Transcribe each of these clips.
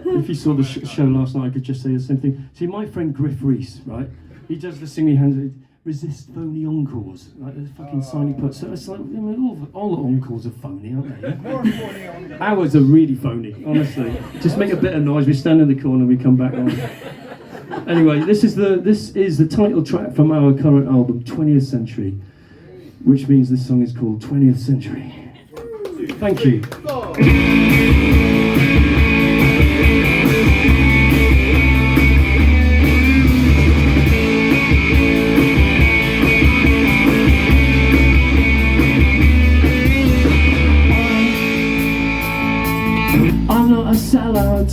if you saw the show last night, I could just say the same thing. See, my friend Griff Reese, right? He does the singing hands. Resist phony encores, like the fucking sign he puts. So it's like, I mean, all the encores are phony, aren't they? More phony on the Ours are really phony, honestly. Just make a bit of noise. We stand in the corner, we come back on. Anyway, this is the title track from our current album, 20th Century, which means this song is called 20th Century. Thank you. I'm not a sellout,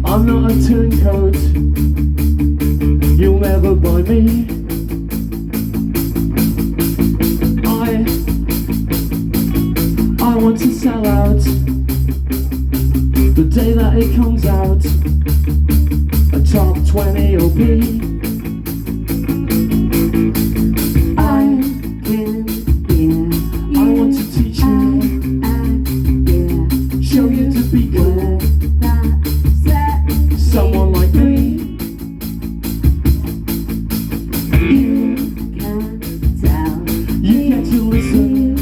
I'm not a turncoat, you'll never buy me. I want to sell out the day that it comes out, a top 20 LP. I want to teach you, show you to be cool, someone like me. You get to listen,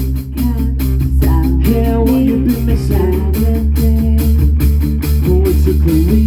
hear what you've been missing, politically.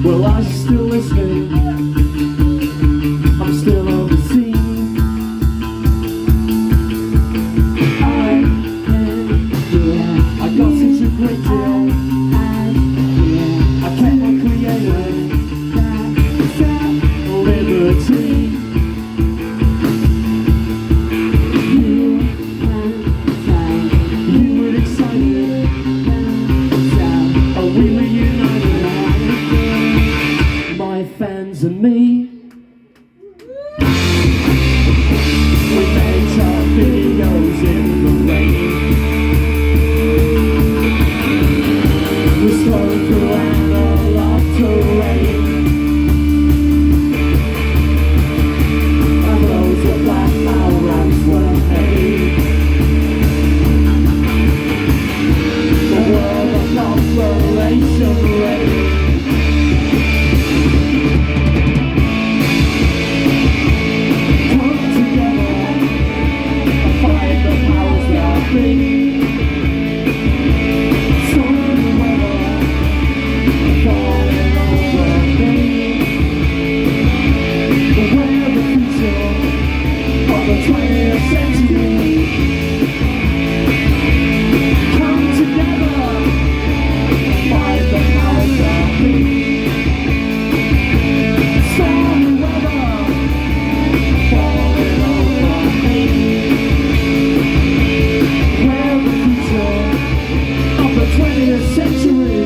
Well, I'm still listening, I'm still on the scene. I got such a great deal, I kept on creating liberty. You were excited, oh, we were united, my fans and me. We made our videos in the rain. We spoke around all of terrain, and those were black hours were paid. The world of non-relation rate. Century.